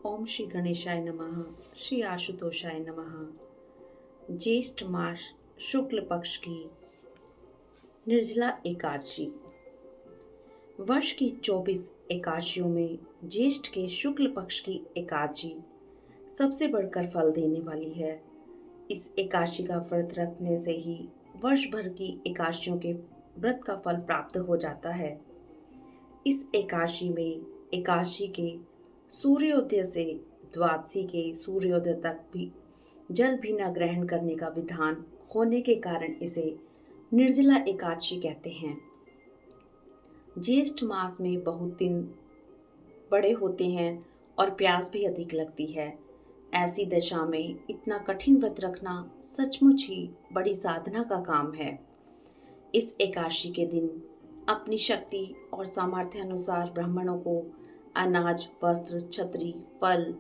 ओम श्री गणेशाय नमः। श्री आशुतोषाय नमः। ज्येष्ठ मास शुक्ल पक्ष की निर्जला एकादशी। वर्ष की 24 एकादशियों में ज्येष्ठ के शुक्ल पक्ष की एकादशी सबसे बढ़कर फल देने वाली है। इस एकादशी का व्रत रखने से ही वर्ष भर की एकादशियों के व्रत का फल प्राप्त हो जाता है। इस एकादशी में एकादशी के सूर्योदय से द्वादशी के सूर्योदय तक भी जल भी न ग्रहण करने का विधान होने के कारण इसे निर्जला एकादशी कहते हैं। ज्येष्ठ मास में बहुत दिन बड़े होते हैं और प्यास भी अधिक लगती है। ऐसी दशा में इतना कठिन व्रत रखना सचमुच ही बड़ी साधना का काम है। इस एकादशी के दिन अपनी शक्ति और सामर्थ्य अनुसार ब्राह्मणों को अनाज, वस्त्र, छतरी, फल,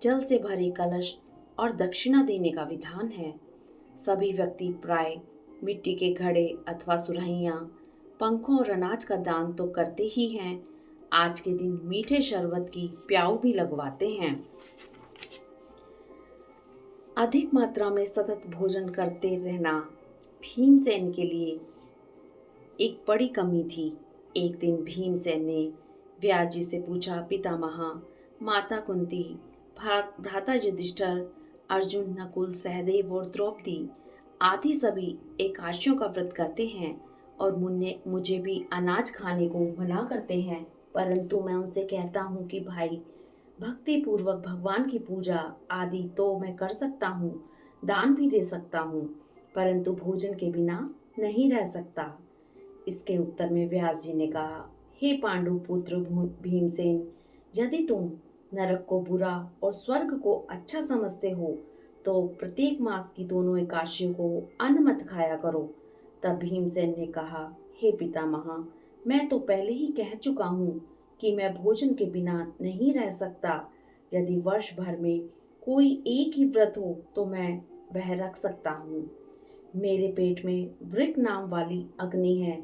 जल से भरे कलश और दक्षिणा देने का विधान है। सभी व्यक्ति प्राय मिट्टी के घड़े अथवा सुरहियां, पंखों और अनाज का दान तो करते ही हैं, आज के दिन मीठे शरबत की प्याऊ भी लगवाते हैं। अधिक मात्रा में सतत भोजन करते रहना भीमसेन के लिए एक बड़ी कमी थी। एक दिन भीमसेन ने व्यास जी से पूछा, पितामह, माता कुंती, भ्राता युधिष्ठिर, अर्जुन, नकुल, सहदेव और द्रौपदी आदि सभी एकादशियों का व्रत करते हैं और मुझे भी अनाज खाने को मना करते हैं, परंतु मैं उनसे कहता हूँ कि भाई, भक्ति पूर्वक भगवान की पूजा आदि तो मैं कर सकता हूँ, दान भी दे सकता हूँ, परंतु भोजन के बिना नहीं रह सकता। इसके उत्तर में व्यास जी ने कहा, हे पांडु पुत्र भीमसेन, यदि तुम नरक को बुरा और स्वर्ग को अच्छा समझते हो तो प्रत्येक मास की दोनों एकादशियों को अन्न मत खाया करो। तब भीमसेन ने कहा, हे पितामह, मैं तो पहले ही कह चुका हूँ कि मैं भोजन के बिना नहीं रह सकता। यदि वर्ष भर में कोई एक ही व्रत हो तो मैं वह रख सकता हूँ। मेरे पेट में वृक नाम वाली अग्नि है।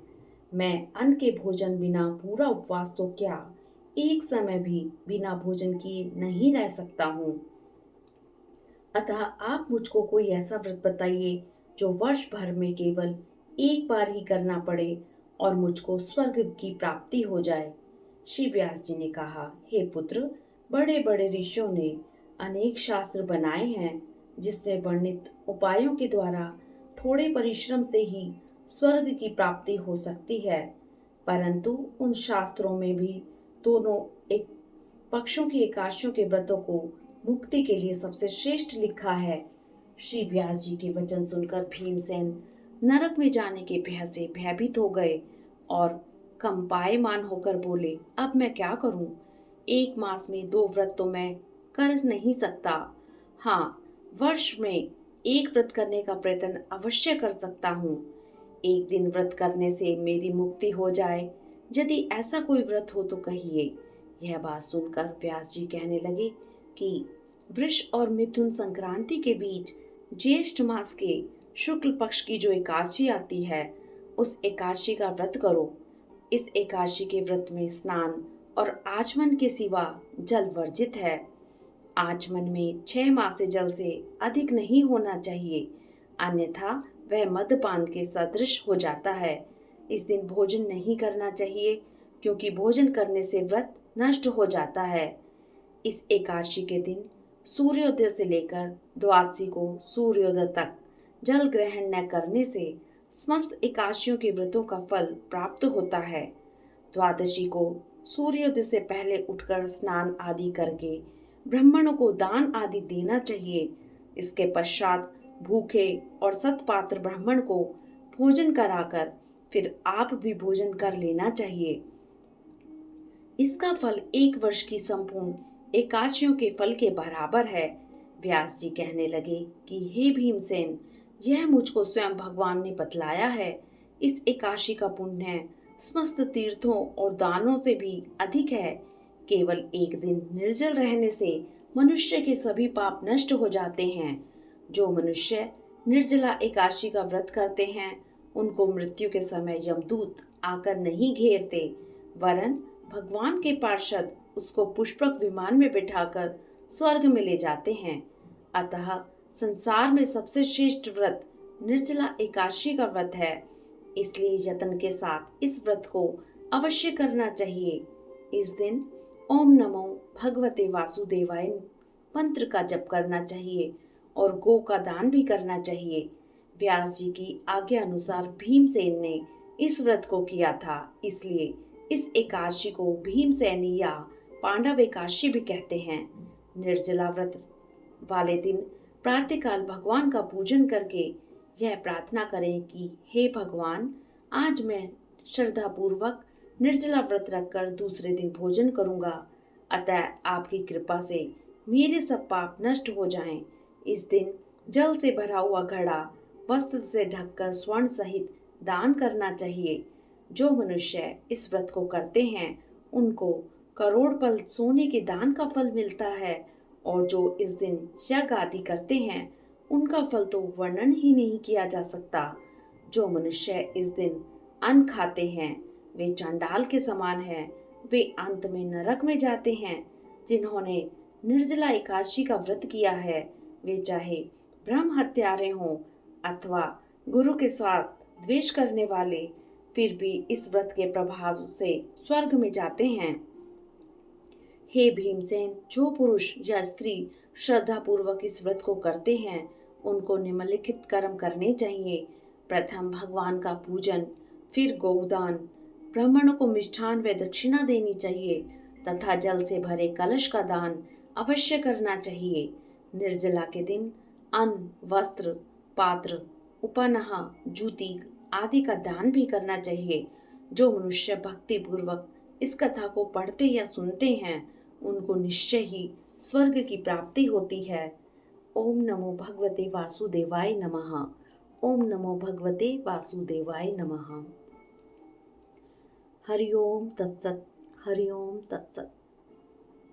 मैं अन्न के भोजन बिना पूरा उपवास तो क्या, एक समय भी बिना भोजन किए नहीं रह सकता हूँ। अतः आप मुझको कोई ऐसा व्रत बताइए जो वर्ष भर में केवल एक बार ही करना पड़े और मुझको स्वर्ग की प्राप्ति हो जाए। श्री व्यास जी ने कहा, हे पुत्र, बड़े बड़े ऋषियों ने अनेक शास्त्र बनाए हैं जिसमें वर्णित उपायों के द्वारा थोड़े परिश्रम से ही स्वर्ग की प्राप्ति हो सकती है, परंतु उन शास्त्रों में भी दोनों एक पक्षों की एकादशियों के व्रतों को मुक्ति के लिए सबसे श्रेष्ठ लिखा है। श्री व्यास जी के वचन सुनकर भीमसेन नरक में जाने के भय से भयभीत हो गए और कंपायमान होकर बोले, अब मैं क्या करूं? एक मास में 2 व्रत तो मैं कर नहीं सकता। हाँ, वर्ष में एक व्रत करने का प्रयत्न अवश्य कर सकता हूँ। एक दिन व्रत करने से मेरी मुक्ति हो जाए, यदि ऐसा कोई व्रत हो तो कहिए। यह बात सुनकर व्यास जी कहने लगे कि वृष और मिथुन संक्रांति के बीच ज्येष्ठ मास के शुक्ल पक्ष की जो एकादशी आती है, उस एकादशी का व्रत करो। इस एकादशी के व्रत में स्नान और आचमन के सिवा जल वर्जित है। आचमन में 6 मास से जल से अधिक नहीं होना चाहिए, अन्यथा वह मद्यपान के सदृश हो जाता है। इस दिन भोजन नहीं करना चाहिए क्योंकि भोजन करने से व्रत नष्ट हो जाता है। इस एकादशी के दिन सूर्योदय से लेकर द्वादशी को सूर्योदय तक जल ग्रहण न करने से समस्त एकादशियों के व्रतों का फल प्राप्त होता है। द्वादशी को सूर्योदय से पहले उठकर स्नान आदि करके ब्राह्मणों को दान आदि देना चाहिए। इसके पश्चात भूखे और सतपात्र ब्राह्मण को भोजन कराकर फिर आप भी भोजन कर लेना चाहिए। इसका फल 1 वर्ष की संपूर्ण एकादशियों के फल के बराबर है। व्यास जी कहने लगे कि हे भीमसेन, यह मुझको स्वयं भगवान ने बतलाया है। इस एकादशी का पुण्य समस्त तीर्थों और दानों से भी अधिक है। केवल एक दिन निर्जल रहने से मनुष्य के सभी पाप नष्ट हो जाते हैं। जो मनुष्य निर्जला एकादशी का व्रत करते हैं, उनको मृत्यु के समय यमदूत आकर नहीं घेरते, वरन भगवान के पार्षद उसको पुष्पक विमान में बिठाकर स्वर्ग में ले जाते हैं। अतः संसार में सबसे श्रेष्ठ व्रत निर्जला एकादशी का व्रत है। इसलिए यत्न के साथ इस व्रत को अवश्य करना चाहिए। इस दिन ओम नमो भगवते वासुदेवाय मंत्र का जप करना चाहिए और गो का दान भी करना चाहिए। व्यास जी की आज्ञा अनुसार भीमसेन ने इस व्रत को किया था, इसलिए इस एकादशी को भीमसेनी या पांडव एकादशी भी कहते हैं। निर्जला व्रत वाले दिन प्रातःकाल भगवान का पूजन करके यह प्रार्थना करें कि हे भगवान, आज मैं श्रद्धा पूर्वक निर्जला व्रत रखकर दूसरे दिन भोजन करूंगा। अतः आपकी कृपा से मेरे सब पाप नष्ट हो जाएं। इस दिन जल से भरा हुआ घड़ा वस्त्र से ढककर स्वर्ण सहित दान करना चाहिए। जो मनुष्य इस व्रत को करते हैं उनको करोड़ पल सोने के दान का फल मिलता है, और जो इस दिन यज्ञ आदि करते हैं उनका फल तो वर्णन ही नहीं किया जा सकता। जो मनुष्य इस दिन अन्न खाते हैं वे चांडाल के समान हैं, वे अंत में नरक में जाते हैं। जिन्होंने निर्जला एकादशी का व्रत किया है वे चाहे ब्रह्म हत्यारे हों अथवा गुरु के साथ द्वेष करने वाले, फिर भी इस व्रत के प्रभाव से स्वर्ग में जाते हैं। हे भीमसेन, जो पुरुष या स्त्री श्रद्धा पूर्वक इस व्रत को करते हैं उनको निम्नलिखित कर्म करने चाहिए। प्रथम भगवान का पूजन, फिर गोदान, ब्राह्मणों को मिष्ठान व दक्षिणा देनी चाहिए तथा जल से भरे कलश का दान अवश्य करना चाहिए। निर्जला के दिन अन्न, वस्त्र, पात्र, उपनह, जूती आदि का दान भी करना चाहिए। जो मनुष्य भक्ति पूर्वक इस कथा को पढ़ते या सुनते हैं उनको निश्चय ही स्वर्ग की प्राप्ति होती है। ओम नमो भगवते वासुदेवाय नमः। ओम नमो भगवते वासुदेवाय नमः। हरि ओम तत्सत। हरि ओम तत्सत।